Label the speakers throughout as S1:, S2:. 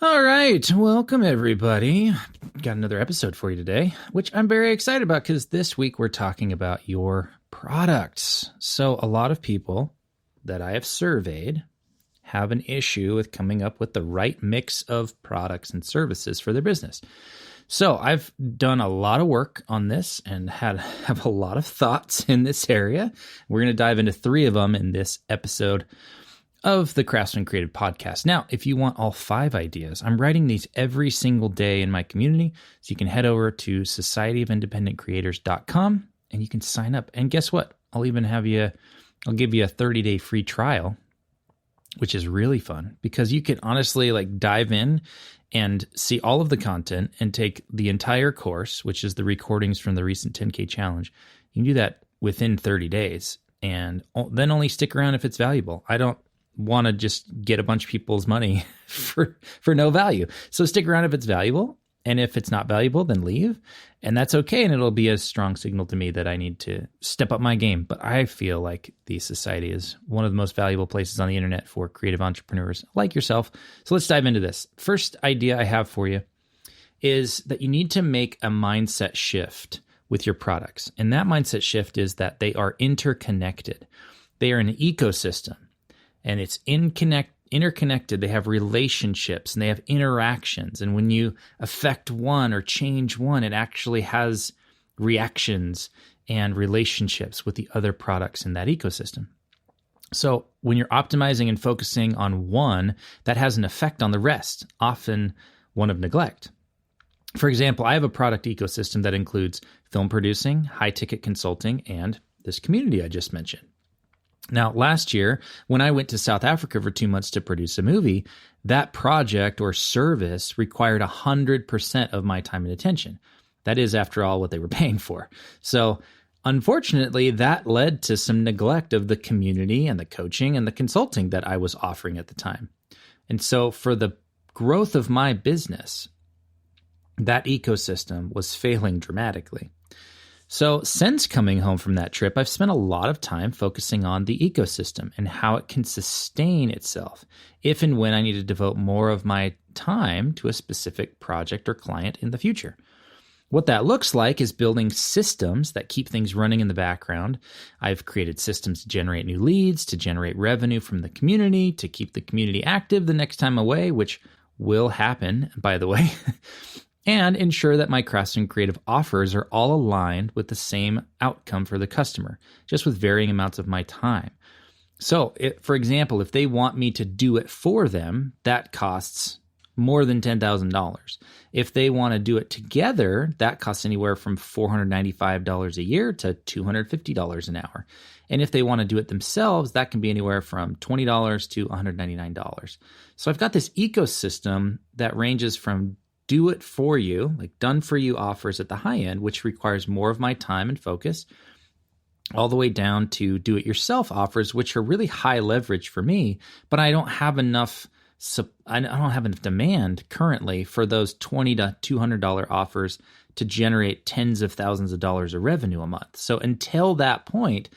S1: All right, welcome everybody. Got another episode for you today, which I'm very excited about because this week we're talking about your products. So a lot of people that I have surveyed have an issue with coming up with the right mix of products and services for their business. So I've done a lot of work on this and have a lot of thoughts in this area. We're going to dive into 3 of them in this episode of the Craftsman Creative Podcast. Now, if you want all 5 ideas, I'm writing these every single day in my community. So you can head over to societyofindependentkreators.com and you can sign up. And guess what? I'll give you a 30-day free trial, which is really fun because you can honestly dive in and see all of the content and take the entire course, which is the recordings from the recent 10K challenge. You can do that within 30 days and then only stick around if it's valuable. I don't want to just get a bunch of people's money for no value. So stick around if it's valuable. And if it's not valuable, then leave. And that's okay. And it'll be a strong signal to me that I need to step up my game. But I feel like the society is one of the most valuable places on the internet for creative entrepreneurs like yourself. So let's dive into this. First idea I have for you is that you need to make a mindset shift with your products. And that mindset shift is that they are interconnected. They are an ecosystem. And it's interconnected. They have relationships and they have interactions. And when you affect one or change one, it actually has reactions and relationships with the other products in that ecosystem. So when you're optimizing and focusing on one, that has an effect on the rest, often one of neglect. For example, I have a product ecosystem that includes film producing, high-ticket consulting, and this community I just mentioned. Now, last year, when I went to South Africa for 2 months to produce a movie, that project or service required 100% of my time and attention. That is, after all, what they were paying for. So, unfortunately, that led to some neglect of the community and the coaching and the consulting that I was offering at the time. And so, for the growth of my business, that ecosystem was failing dramatically. So since coming home from that trip, I've spent a lot of time focusing on the ecosystem and how it can sustain itself if and when I need to devote more of my time to a specific project or client in the future. What that looks like is building systems that keep things running in the background. I've created systems to generate new leads, to generate revenue from the community, to keep the community active the next time away, which will happen, by the way. And ensure that my Craftsman Creative offers are all aligned with the same outcome for the customer, just with varying amounts of my time. So, for example, if they want me to do it for them, that costs more than $10,000. If they want to do it together, that costs anywhere from $495 a year to $250 an hour. And if they want to do it themselves, that can be anywhere from $20 to $199. So I've got this ecosystem that ranges from do it for you, like done for you offers at the high end, which requires more of my time and focus, all the way down to do it yourself offers, which are really high leverage for me, but I don't have enough demand currently for those $20 to $200 offers to generate tens of thousands of dollars of revenue a month. So until that point,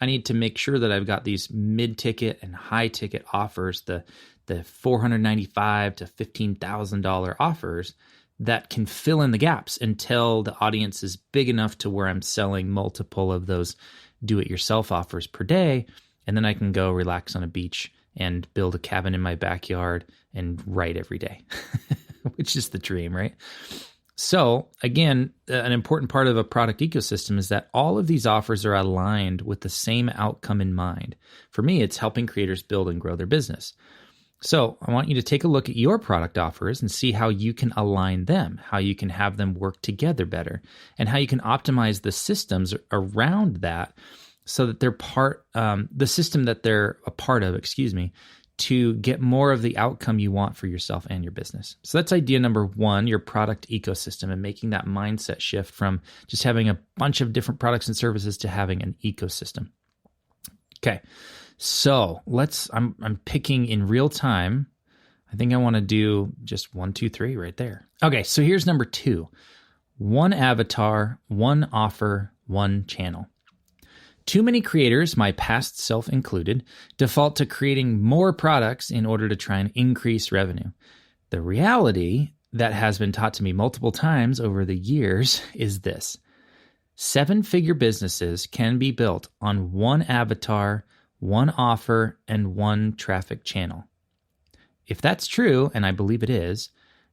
S1: I need to make sure that I've got these mid-ticket and high-ticket offers, the $495 to $15,000 offers that can fill in the gaps until the audience is big enough to where I'm selling multiple of those do-it-yourself offers per day, and then I can go relax on a beach and build a cabin in my backyard and write every day, which is the dream, right? So again, an important part of a product ecosystem is that all of these offers are aligned with the same outcome in mind. For me, it's helping creators build and grow their business. So I want you to take a look at your product offers and see how you can align them, how you can have them work together better, and how you can optimize the systems around that so that they're the system that they're a part of, to get more of the outcome you want for yourself and your business. So that's idea number 1, your product ecosystem, and making that mindset shift from just having a bunch of different products and services to having an ecosystem. Okay. So I'm picking in real time. I think I want to do just 1, 2, 3 right there. Okay, so here's number 2. 1 avatar, 1 offer, 1 channel. Too many creators, my past self included, default to creating more products in order to try and increase revenue. The reality that has been taught to me multiple times over the years is this: 7-figure businesses can be built on one avatar, one offer, and one traffic channel. If that's true, and I believe it is,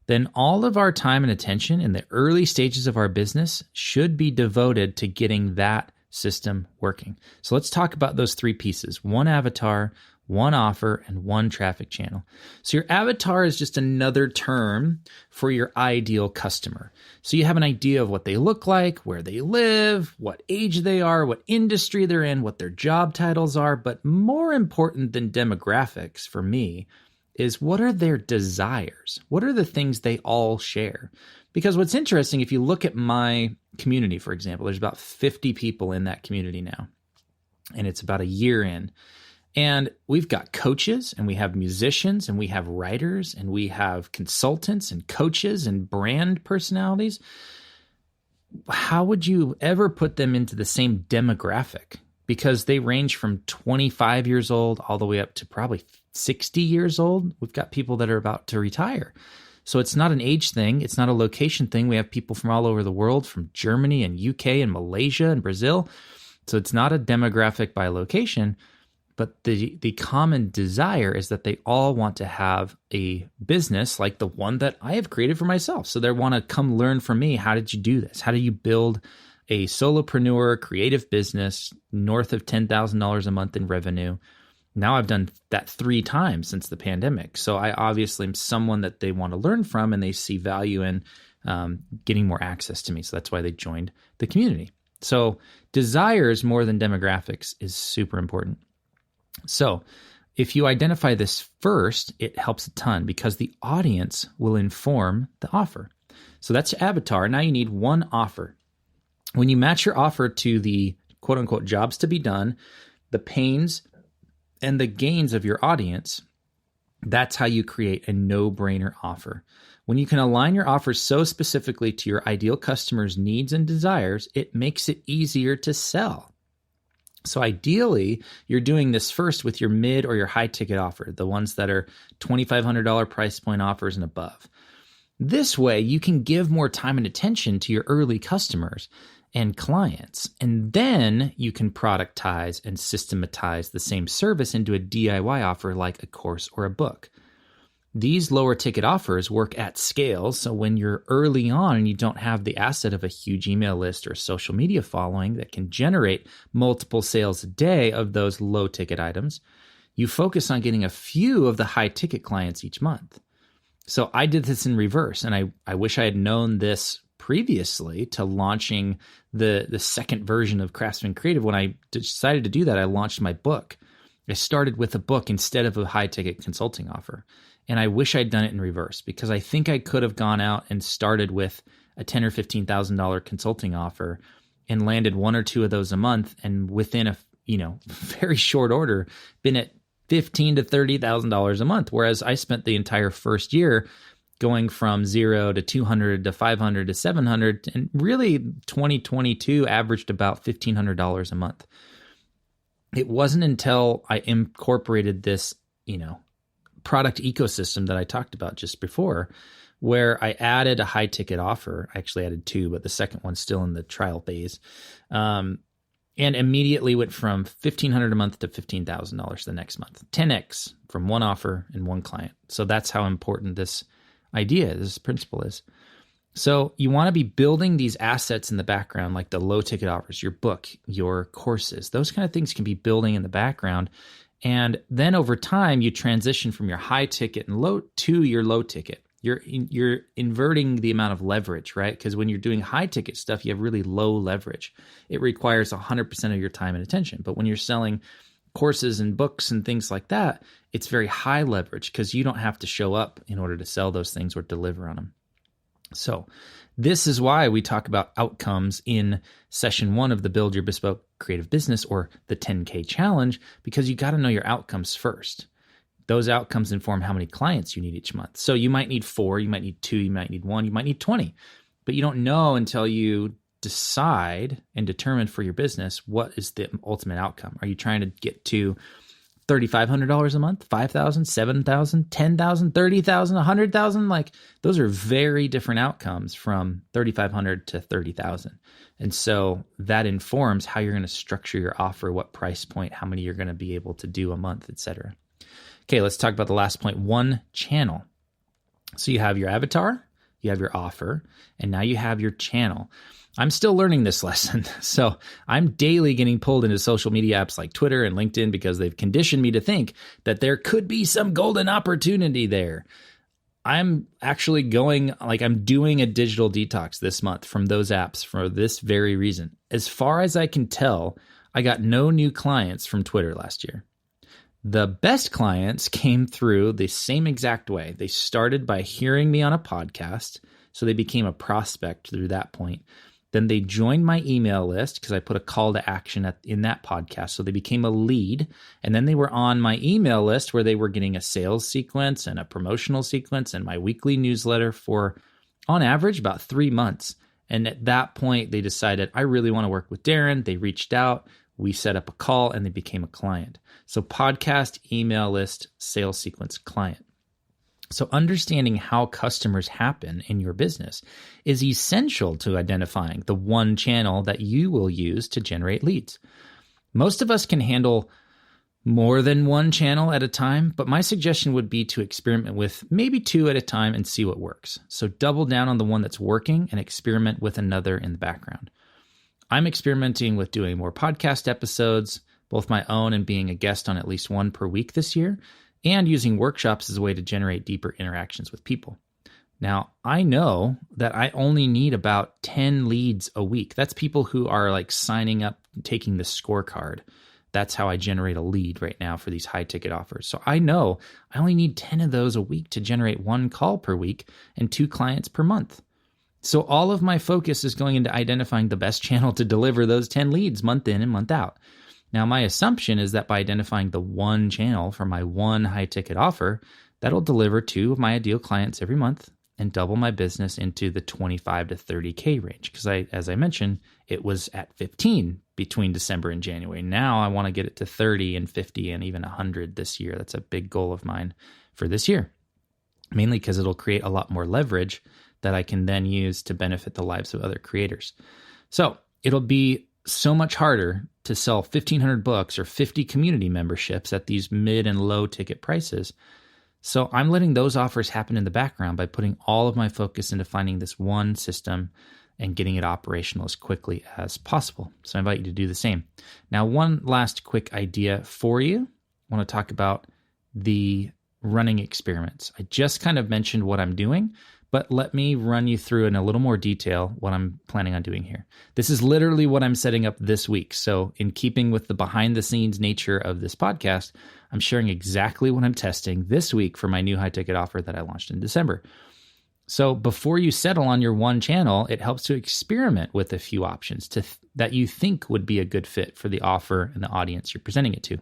S1: then all of our time and attention in the early stages of our business should be devoted to getting that system working. So let's talk about those 3 pieces: one avatar, one offer, and one traffic channel. So your avatar is just another term for your ideal customer. So you have an idea of what they look like, where they live, what age they are, what industry they're in, what their job titles are. But more important than demographics for me is, what are their desires? What are the things they all share? Because what's interesting, if you look at my community, for example, there's about 50 people in that community now, and it's about a year in. And we've got coaches, and we have musicians, and we have writers, and we have consultants and coaches and brand personalities. How would you ever put them into the same demographic? Because they range from 25 years old all the way up to probably 60 years old. We've got people that are about to retire. So it's not an age thing. It's not a location thing. We have people from all over the world, from Germany and UK and Malaysia and Brazil. So it's not a demographic by location. But the common desire is that they all want to have a business like the one that I have created for myself. So they want to come learn from me. How did you do this? How do you build a solopreneur creative business north of $10,000 a month in revenue? Now I've done that 3 times since the pandemic. So I obviously am someone that they want to learn from, and they see value in getting more access to me. So that's why they joined the community. So desires more than demographics is super important. So if you identify this first, it helps a ton, because the audience will inform the offer. So that's your avatar. Now you need one offer. When you match your offer to the quote unquote jobs to be done, the pains and the gains of your audience, that's how you create a no-brainer offer. When you can align your offer so specifically to your ideal customer's needs and desires, it makes it easier to sell. So ideally, you're doing this first with your mid or your high ticket offer, the ones that are $2,500 price point offers and above. This way, you can give more time and attention to your early customers and clients, and then you can productize and systematize the same service into a DIY offer like a course or a book. These lower ticket offers work at scale, so when you're early on and you don't have the asset of a huge email list or social media following that can generate multiple sales a day of those low ticket items, you focus on getting a few of the high ticket clients each month. So I did this in reverse, and I wish I had known this previously to launching the second version of Craftsman Creative. When I decided to do that, I launched my book. I started with a book instead of a high ticket consulting offer. And I wish I'd done it in reverse, because I think I could have gone out and started with a $10,000 or $15,000 consulting offer and landed 1 or 2 of those a month, and within a very short order been at $15,000 to $30,000 a month. Whereas I spent the entire first year going from 0 to 200 to 500 to 700, and really 2022 averaged about $1,500 a month. It wasn't until I incorporated this, product ecosystem that I talked about just before, where I added a high ticket offer. I actually added 2, but the second one's still in the trial phase. And immediately went from $1,500 a month to $15,000 the next month. 10x from one offer and one client. So that's how important this idea, this principle is. So you want to be building these assets in the background, like the low ticket offers, your book, your courses. Those kind of things can be building in the background. And then over time, you transition from your high ticket and low to your low ticket. You're inverting the amount of leverage, right? Because when you're doing high ticket stuff, you have really low leverage. It requires 100% of your time and attention. But when you're selling courses and books and things like that, it's very high leverage, because you don't have to show up in order to sell those things or deliver on them. So this is why we talk about outcomes in session 1 of the Build Your Bespoke Creative Business, or the 10K Challenge, because you got to know your outcomes first. Those outcomes inform how many clients you need each month. So you might need 4, you might need 2, you might need 1, you might need 20, but you don't know until you decide and determine for your business what is the ultimate outcome. Are you trying to get to $3,500 a month, $5,000, $7,000, $10,000, $30,000, $100,000. Like those are very different outcomes from $3,500 to $30,000. And so that informs how you're going to structure your offer, what price point, how many you're going to be able to do a month, etc. Okay, let's talk about the last point, one channel. So you have your avatar, you have your offer, and now you have your channel. I'm still learning this lesson. So I'm daily getting pulled into social media apps like Twitter and LinkedIn because they've conditioned me to think that there could be some golden opportunity there. I'm actually I'm doing a digital detox this month from those apps for this very reason. As far as I can tell, I got no new clients from Twitter last year. The best clients came through the same exact way. They started by hearing me on a podcast, so they became a prospect through that point. Then they joined my email list because I put a call to action in that podcast. So they became a lead. And then they were on my email list where they were getting a sales sequence and a promotional sequence and my weekly newsletter for, on average, about 3 months. And at that point, they decided, I really want to work with Darren. They reached out. We set up a call and they became a client. So podcast, email list, sales sequence, client. So understanding how customers happen in your business is essential to identifying the one channel that you will use to generate leads. Most of us can handle more than one channel at a time, but my suggestion would be to experiment with maybe 2 at a time and see what works. So double down on the one that's working and experiment with another in the background. I'm experimenting with doing more podcast episodes, both my own and being a guest on at least one per week this year, and using workshops as a way to generate deeper interactions with people. Now, I know that I only need about 10 leads a week. That's people who are like signing up, taking the scorecard. That's how I generate a lead right now for these high ticket offers. So I know I only need 10 of those a week to generate 1 call per week and 2 clients per month. So all of my focus is going into identifying the best channel to deliver those 10 leads month in and month out. Now, my assumption is that by identifying the one channel for my one high-ticket offer, that'll deliver 2 of my ideal clients every month and double my business into the 25 to 30K range. Because as I mentioned, it was at 15 between December and January. Now I want to get it to 30 and 50 and even 100 this year. That's a big goal of mine for this year, mainly because it'll create a lot more leverage that I can then use to benefit the lives of other creators. So it'll be so much harder to sell 1,500 books or 50 community memberships at these mid and low ticket prices. So I'm letting those offers happen in the background by putting all of my focus into finding this one system and getting it operational as quickly as possible. So I invite you to do the same. Now, one last quick idea for you. I want to talk about the running experiments. I just kind of mentioned what I'm doing, but let me run you through in a little more detail what I'm planning on doing here. This is literally what I'm setting up this week. So in keeping with the behind the scenes nature of this podcast, I'm sharing exactly what I'm testing this week for my new high ticket offer that I launched in December. So before you settle on your one channel, it helps to experiment with a few options that you think would be a good fit for the offer and the audience you're presenting it to.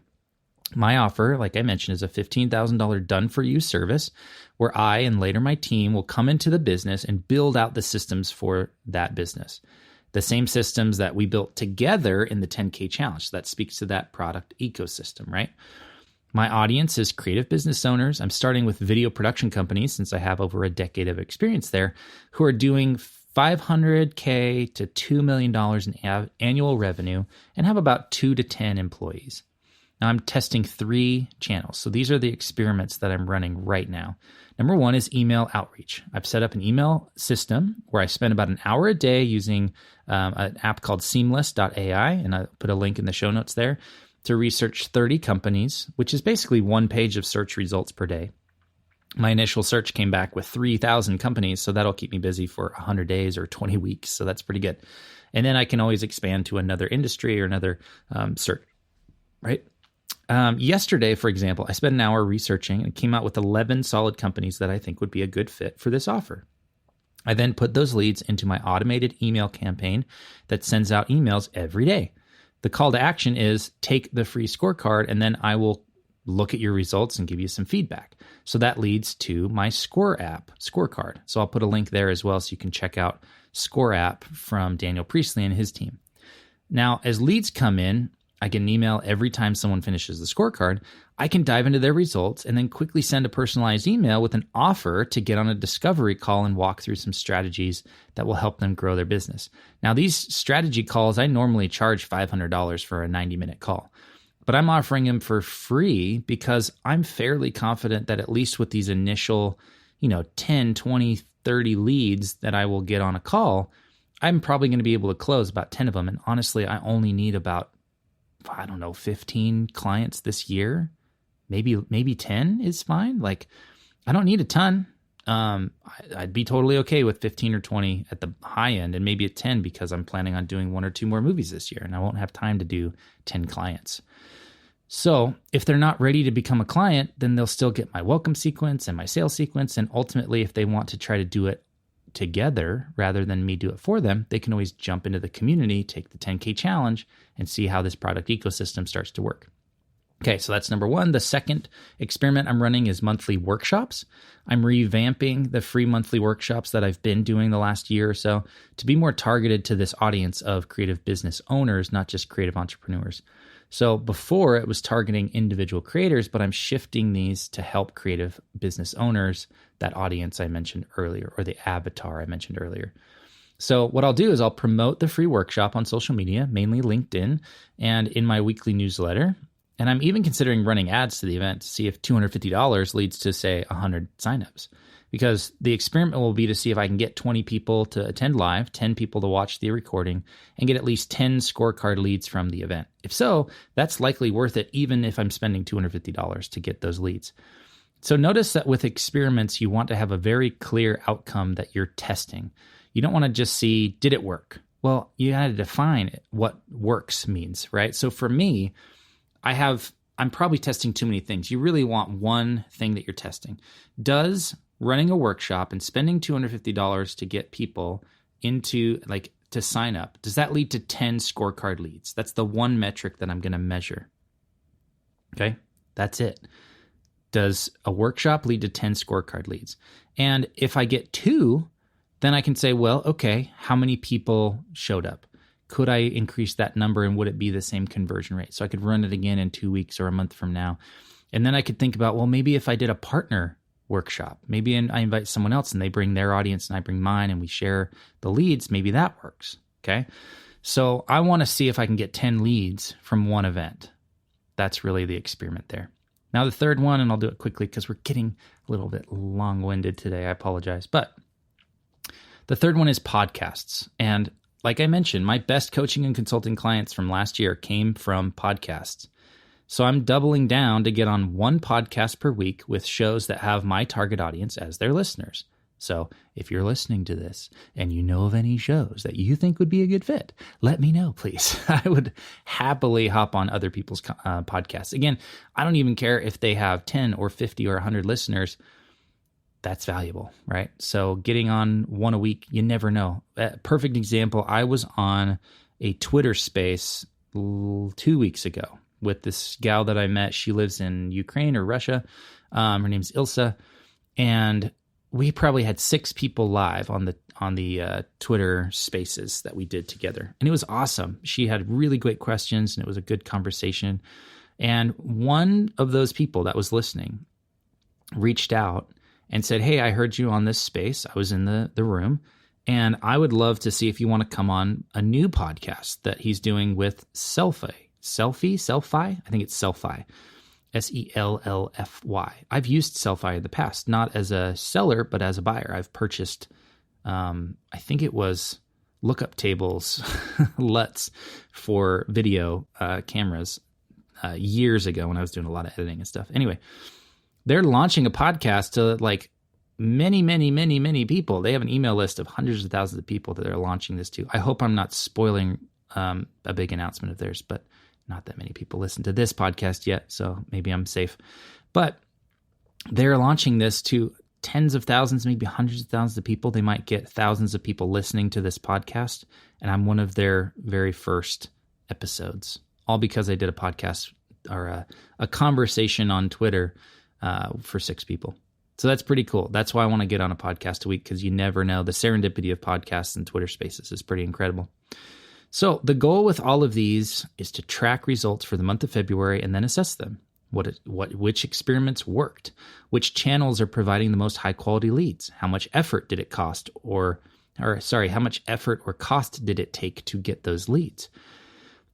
S1: My offer, like I mentioned, is a $15,000 done-for-you service where I and later my team will come into the business and build out the systems for that business. The same systems that we built together in the 10K challenge. So that speaks to that product ecosystem, right? My audience is creative business owners. I'm starting with video production companies since I have over a decade of experience there who are doing $500K to $2 million in annual revenue and have about 2 to 10 employees. Now I'm testing 3 channels. So these are the experiments that I'm running right now. Number 1 is email outreach. I've set up an email system where I spend about an hour a day using an app called Seamless.ai, and I put a link in the show notes there, to research 30 companies, which is basically 1 page of search results per day. My initial search came back with 3,000 companies, so that'll keep me busy for 100 days or 20 weeks, so that's pretty good. And then I can always expand to another industry or another search, right? Yesterday, for example, I spent an hour researching and came out with 11 solid companies that I think would be a good fit for this offer. I then put those leads into my automated email campaign that sends out emails every day. The call to action is take the free scorecard, and then I will look at your results and give you some feedback. So that leads to my Score app, Scorecard. So I'll put a link there as well so you can check out Score app from Daniel Priestley and his team. Now, as leads come in, I get an email every time someone finishes the scorecard. I can dive into their results and then quickly send a personalized email with an offer to get on a discovery call and walk through some strategies that will help them grow their business. Now, these strategy calls, I normally charge $500 for a 90-minute call, but I'm offering them for free because I'm fairly confident that at least with these initial, 10, 20, 30 leads that I will get on a call, I'm probably going to be able to close about 10 of them. And honestly, I only need about, 15 clients this year. Maybe 10 is fine. Like, I don't need a ton. I'd be totally okay with 15 or 20 at the high end and maybe at 10 because I'm planning on doing 1 or 2 more movies this year and I won't have time to do 10 clients. So if they're not ready to become a client, then they'll still get my welcome sequence and my sales sequence. And ultimately, if they want to try to do it together rather than me do it for them, they can always jump into the community, take the 10K challenge, and see how this product ecosystem starts to work. Okay, so that's number 1. The second experiment I'm running is monthly workshops. I'm revamping the free monthly workshops that I've been doing the last year or so to be more targeted to this audience of creative business owners, not just creative entrepreneurs. So before it was targeting individual creators, but I'm shifting these to help creative business owners, that audience I mentioned earlier, or the avatar I mentioned earlier. So what I'll do is I'll promote the free workshop on social media, mainly LinkedIn, and in my weekly newsletter. And I'm even considering running ads to the event to see if $250 leads to, say, 100 signups. Because the experiment will be to see if I can get 20 people to attend live, 10 people to watch the recording, and get at least 10 scorecard leads from the event. If so, that's likely worth it, even if I'm spending $250 to get those leads. So notice that with experiments, you want to have a very clear outcome that you're testing. You don't want to just see, did it work? Well, you got to define what works means, right? So for me, I'm probably testing too many things. You really want one thing that you're testing. Does running a workshop and spending $250 to get people to sign up, does that lead to 10 scorecard leads? That's the one metric that I'm going to measure. Okay, that's it. Does a workshop lead to 10 scorecard leads? And if I get 2, then I can say, well, okay, how many people showed up? Could I increase that number and would it be the same conversion rate? So I could run it again in 2 weeks or a month from now. And then I could think about, well, maybe if I did a partner workshop, maybe I invite someone else and they bring their audience and I bring mine and we share the leads, maybe that works. Okay. So I want to see if I can get 10 leads from one event. That's really the experiment there. Now the third one, and I'll do it quickly because we're getting a little bit long-winded today. I apologize. But the third one is podcasts. And like I mentioned, my best coaching and consulting clients from last year came from podcasts. So I'm doubling down to get on 1 podcast per week with shows that have my target audience as their listeners. So if you're listening to this and you know of any shows that you think would be a good fit, let me know, please. I would happily hop on other people's podcasts. Again, I don't even care if they have 10 or 50 or 100 listeners. That's valuable, right? So getting on 1 a week, you never know. Perfect example, I was on a Twitter space 2 weeks ago with this gal that I met. She lives in Ukraine or Russia. Her name's Ilsa. And we probably had 6 people live on the Twitter spaces that we did together. And it was awesome. She had really great questions and it was a good conversation. And one of those people that was listening reached out and said, hey, I heard you on this space. I was in the room, and I would love to see if you want to come on a new podcast that he's doing with Sellfy. Sellfy? I think it's Sellfy. Sellfy. I've used Sellfy in the past, not as a seller, but as a buyer. I've purchased, I think it was lookup tables, LUTs for video cameras years ago when I was doing a lot of editing and stuff. Anyway, they're launching a podcast to like many, many, many, many people. They have an email list of hundreds of thousands of people that they're launching this to. I hope I'm not spoiling a big announcement of theirs, but not that many people listen to this podcast yet, so maybe I'm safe. But they're launching this to tens of thousands, maybe hundreds of thousands of people. They might get thousands of people listening to this podcast, and I'm one of their very first episodes, all because I did a podcast or a conversation on Twitter for 6 people. So that's pretty cool. That's why I want to get on a podcast a week, because you never know. The serendipity of podcasts and Twitter spaces is pretty incredible. So the goal with all of these is to track results for the month of February and then assess them. Which experiments worked? Which channels are providing the most high quality leads? How much effort did it cost how much effort or cost did it take to get those leads?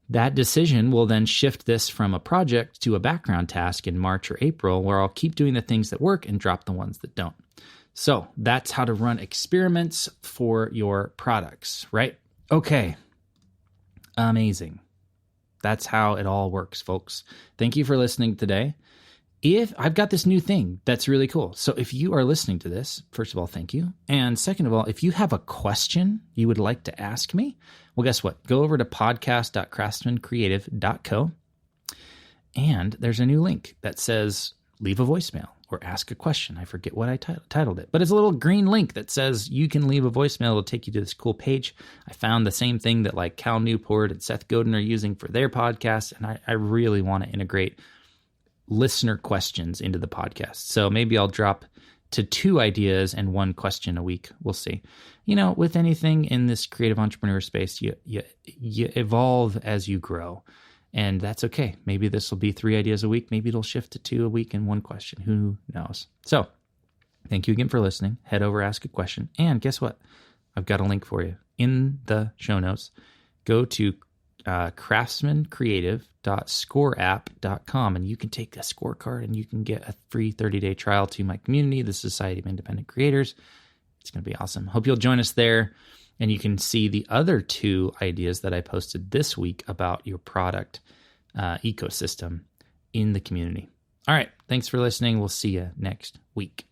S1: That decision will then shift this from a project to a background task in March or April, where I'll keep doing the things that work and drop the ones that don't. So that's how to run experiments for your products, right? Okay. Amazing. That's how it all works, folks. Thank you for listening today. If I've got this new thing that's really cool. So if you are listening to this, first of all, thank you. And second of all, if you have a question you would like to ask me, well, guess what? Go over to podcast.craftsmancreative.co. And there's a new link that says leave a voicemail or ask a question. I forget what I titled it, but it's a little green link that says you can leave a voicemail. It'll take you to this cool page. I found the same thing that like Cal Newport and Seth Godin are using for their podcast. And I really want to integrate listener questions into the podcast. So maybe I'll drop to 2 ideas and 1 question a week. We'll see. With anything in this creative entrepreneur space, you evolve as you grow. And that's okay. Maybe this will be 3 ideas a week. Maybe it'll shift to 2 a week and 1 question. Who knows? So thank you again for listening. Head over, ask a question. And guess what? I've got a link for you in the show notes. Go to craftsmancreative.scoreapp.com and you can take a scorecard and you can get a free 30-day trial to my community, the Society of Independent Creators. It's going to be awesome. Hope you'll join us there. And you can see the other 2 ideas that I posted this week about your product ecosystem in the community. All right. Thanks for listening. We'll see you next week.